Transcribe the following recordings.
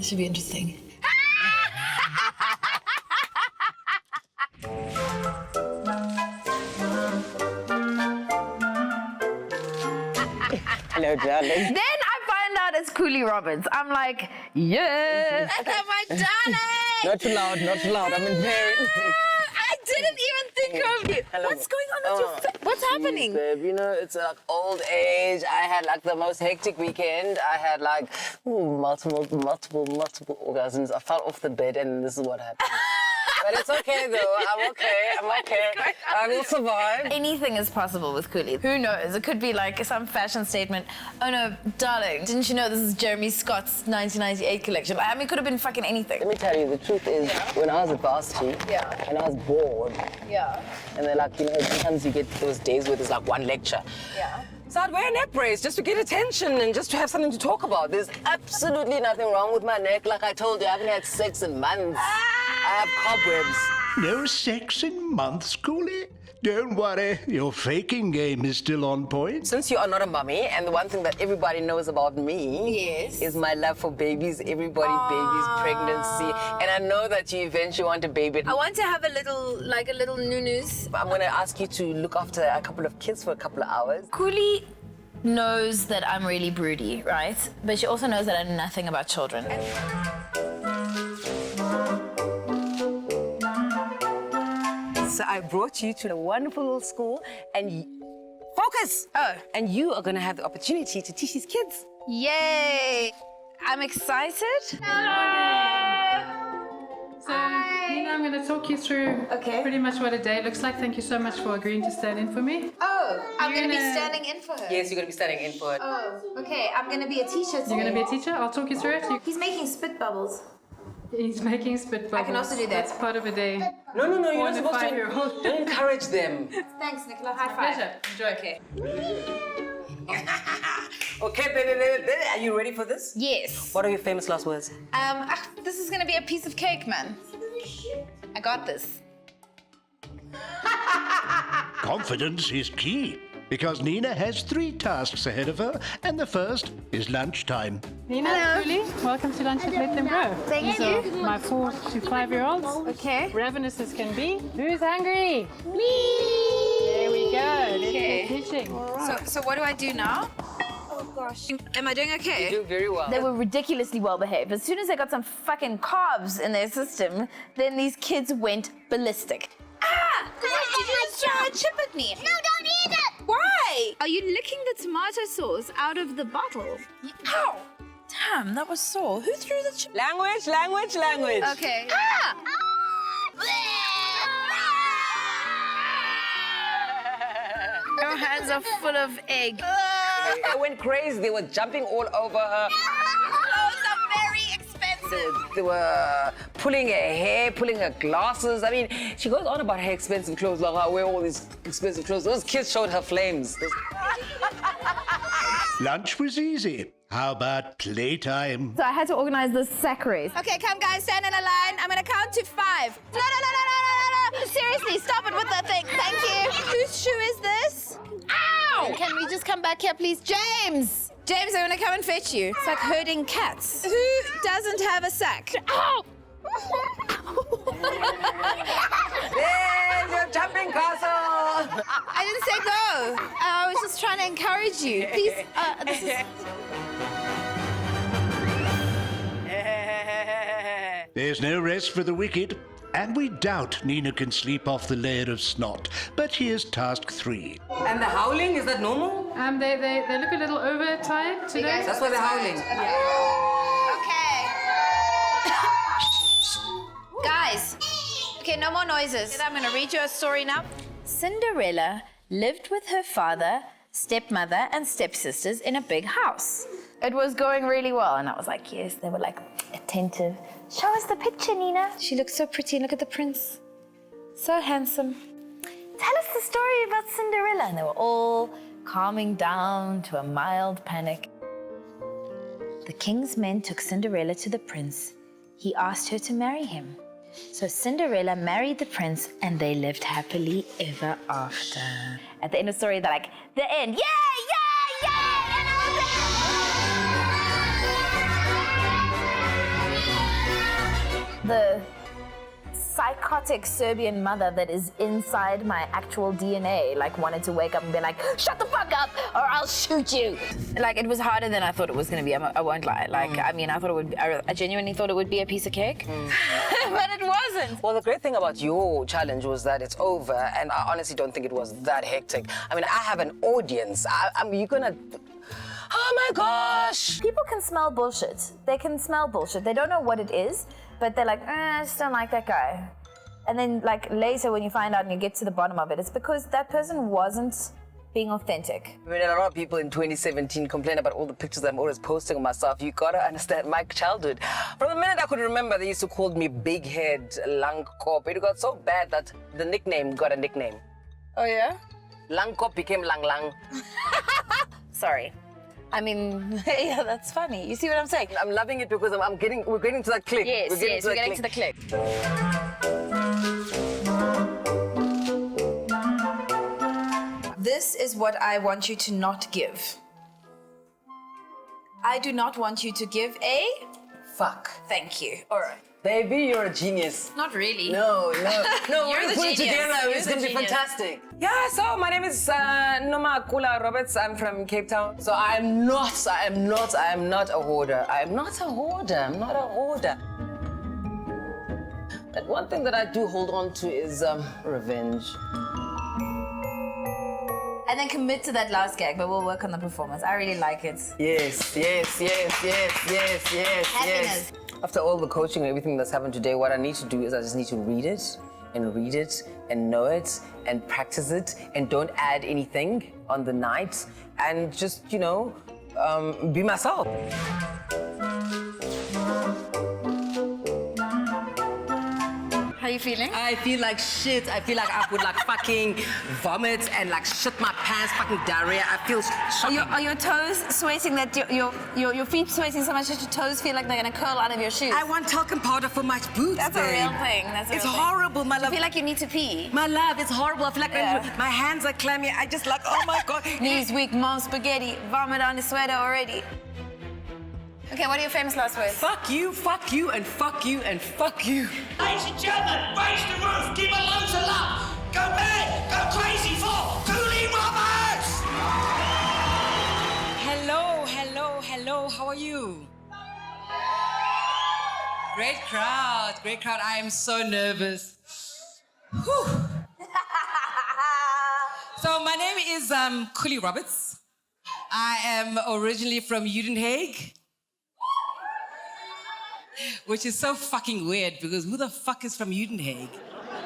This should be interesting. Hello, darling. Then I find out it's Kuli Roberts. I'm like, yes. My darling! Not too loud, not too loud. I'm in pain. I didn't even think of you. Hello. What's going on with your face? What's happening? Babe, you know, it's like old age. I had like the most hectic weekend. I had like multiple orgasms. I fell off the bed and this is what happened. But it's okay though. I'm okay. I will survive. Anything is possible with Kuli. Who knows? It could be like some fashion statement. Oh no, darling, didn't you know this is Jeremy Scott's 1998 collection? I mean, it could have been fucking anything. Let me tell you, the truth is, when I was at Hastie, and I was bored, and they're like, you know, sometimes you get those days where there's like one lecture. So I'd wear a neck brace just to get attention and just to have something to talk about. There's absolutely nothing wrong with my neck. Like I told you, I haven't had sex in months. I have cobwebs. No sex in months, Kuli? Don't worry, your faking game is still on point. Since you are not a mummy, and the one thing that everybody knows about me is my love for babies, babies, pregnancy, and I know that you eventually want a baby. I want to have a little noo-noos. I'm going to ask you to look after a couple of kids for a couple of hours. Kuli knows that I'm really broody, right? But she also knows that I know nothing about children. So I brought you to a wonderful little school and focus! And you are going to have the opportunity to teach these kids. Yay! I'm excited. So, Nina, I'm going to talk you through pretty much what a day looks like. Thank you so much for agreeing to stand in for me. Oh, I'm going to be standing in for her. Yes, you're going to be standing in for it. Oh, okay. I'm going to be a teacher today. You're going to be a teacher? I'll talk you through it. He's making spit bubbles. He's making spit bubbles. I can also do that. That's part of a day. No, you're not supposed to. 5-year-old. Don't encourage them. Thanks, Nicola. High five. Pleasure. Enjoy. Okay. Okay, baby, are you ready for this? Yes. What are your famous last words? This is gonna be a piece of cake, man. I got this. Confidence is key, because Nina has 3 tasks ahead of her, and the first is lunchtime. Nina, Kuli, welcome to Lunch at Playtime Grow. Thank These you. are my 4 to 5-year-olds. Okay. Ravenous as can be. Who's hungry? Me. There we go. Let's Okay. get teaching. So what do I do now? Oh gosh. Am I doing okay? You do very well. They were ridiculously well behaved. As soon as they got some fucking carbs in their system, then these kids went ballistic. Ah! Did you just throw a chip at me? No, don't eat it! Why? Are you licking the tomato sauce out of the bottle? Ow! Damn, that was sore. Who threw the chip? Language. Okay. Ah! Your hands are full of egg. I went crazy. They were jumping all over her. Clothes are very expensive. They were pulling her hair, pulling her glasses. I mean, she goes on about her expensive clothes. Like, I wear all these expensive clothes. Those kids showed her flames. Lunch was easy. How about playtime? So I had to organize this sack race. Okay, come guys, stand in a line. I'm gonna count to 5. No. Seriously, stop it with that thing. Thank you. Whose shoe is this? Ow! Can we just come back here, please? James! James, I'm gonna come and fetch you. It's like herding cats. Who doesn't have a sack? Ow! There's your jumping castle. I didn't say go. I was just trying to encourage you. Please, this is... There's no rest for the wicked, and we doubt Nina can sleep off the layer of snot. But here's task 3. And the howling, is that normal? They look a little overtired today. That's why they're howling. Okay. Guys, okay, no more noises. I'm gonna read you a story now. Cinderella lived with her father, stepmother, and stepsisters in a big house. It was going really well, and I was like, yes, they were like attentive. Show us the picture, Nina. She looks so pretty. Look at the prince. So handsome. Tell us the story about Cinderella. And they were all calming down to a mild panic. The king's men took Cinderella to the prince. He asked her to marry him. So Cinderella married the prince, and they lived happily ever after. At the end of the story, they're like, the end. Yay, yay, yay! And I was the psychotic Serbian mother that is inside my actual DNA, like, wanted to wake up and be like, shut the fuck up or I'll shoot you. Like, it was harder than I thought it was going to be. I won't lie. Like, I mean, I genuinely thought it would be a piece of cake, but it wasn't. Well, the great thing about your challenge was that it's over, and I honestly don't think it was that hectic. I mean, I have an audience. You're gonna... Oh my gosh! People can smell bullshit. They can smell bullshit. They don't know what it is, but they're like, I just don't like that guy. And then, like, later when you find out and you get to the bottom of it, it's because that person wasn't being authentic. I mean, a lot of people in 2017 complain about all the pictures I'm always posting of myself. You gotta understand my childhood. From the minute I could remember, they used to call me Big Head, Lang Kop. It got so bad that the nickname got a nickname. Oh, yeah? Lang Kop became Lang Lang. Sorry. I mean, yeah, that's funny. You see what I'm saying? I'm loving it because we're getting to that click. Yes, we're getting to the click. This is what I want you to not give. I do not want you to give a... Fuck. Thank you. All right. Baby, you're a genius. Not really. No. You're We're the put it genius. together. You're It's the gonna be genius. fantastic. Yeah, so my name is Noma Kula Roberts. I'm from Cape Town. So I am not a hoarder. I'm not a hoarder. But one thing that I do hold on to is revenge. And then commit to that last gag, but we'll work on the performance. I really like it. Yes. Happiness. After all the coaching and everything that's happened today, what I need to do is I just need to read it and know it and practice it and don't add anything on the night and just, be myself. How are you feeling? I feel like shit. I feel like I would like fucking vomit and like shit my pants, fucking diarrhea. I feel shocking. Are your toes sweating that your feet sweating so much that your toes feel like they're gonna curl out of your shoes? I want talcum powder for my boots. That's a real thing. It's horrible, my love. I feel like you need to pee. My love, it's horrible. I feel like Yeah. my hands are clammy. I just like, oh my God. Knees weak, mom spaghetti, vomit on the sweater already. Okay, what are your famous last words? Fuck you, and fuck you, and fuck you. Ladies and gentlemen, raise the roof, give her loads of love. Go mad, go crazy for Kuli Roberts! Hello, how are you? Great crowd. I am so nervous. Whew. So my name is Kuli Roberts. I am originally from Udenhaag, which is so fucking weird because who the fuck is from Udenhaag?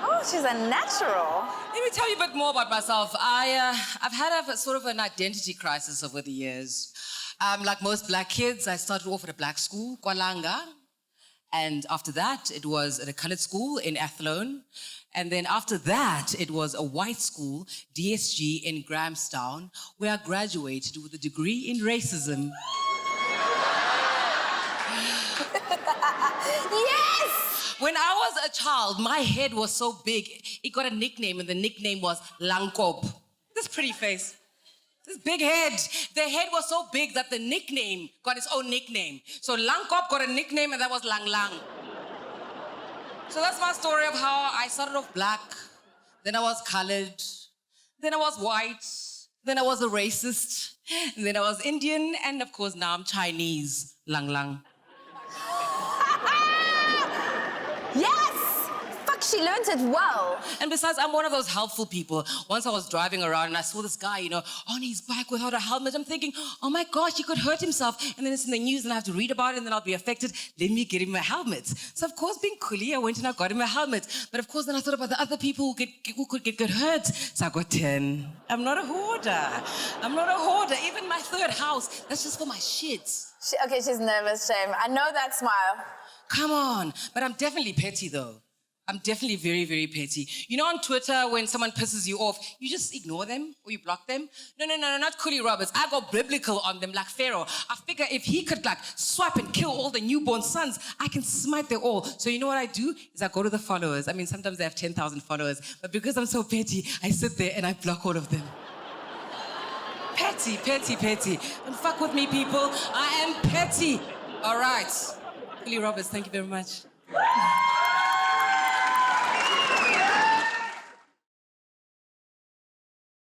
Oh, she's a natural. Let me tell you a bit more about myself. I've had a sort of an identity crisis over the years. Like most black kids, I started off at a black school, Kwalanga. And after that, it was at a colored school in Athlone. And then after that, it was a white school, DSG in Grahamstown, where I graduated with a degree in racism. Yes! When I was a child, my head was so big, it got a nickname, and the nickname was Langkop. This pretty face. This big head. The head was so big that the nickname got its own nickname. So Langkop got a nickname, and that was Lang Lang. So that's my story of how I started off black, then I was colored, then I was white, then I was a racist, and then I was Indian, and of course now I'm Chinese. Lang Lang. Yes! Fuck, she learned it well. And besides, I'm one of those helpful people. Once I was driving around and I saw this guy, on his bike without a helmet. I'm thinking, oh my gosh, he could hurt himself. And then it's in the news and I have to read about it and then I'll be affected. Let me get him a helmet. So of course, being Kuli, I went and I got him a helmet. But of course, then I thought about the other people who could get hurt. So I got 10. I'm not a hoarder. Even my third house, that's just for my shit. Okay, she's nervous, shame. I know that smile. Come on. But I'm definitely petty, though. I'm definitely very, very petty. On Twitter, when someone pisses you off, you just ignore them or you block them? No, not Kuli Roberts. I go biblical on them like Pharaoh. I figure if he could swipe and kill all the newborn sons, I can smite them all. So you know what I do? Is I go to the followers. I mean, sometimes they have 10,000 followers. But because I'm so petty, I sit there and I block all of them. Petty. Don't fuck with me, people. I am petty. All right. Kuli Roberts, thank you very much.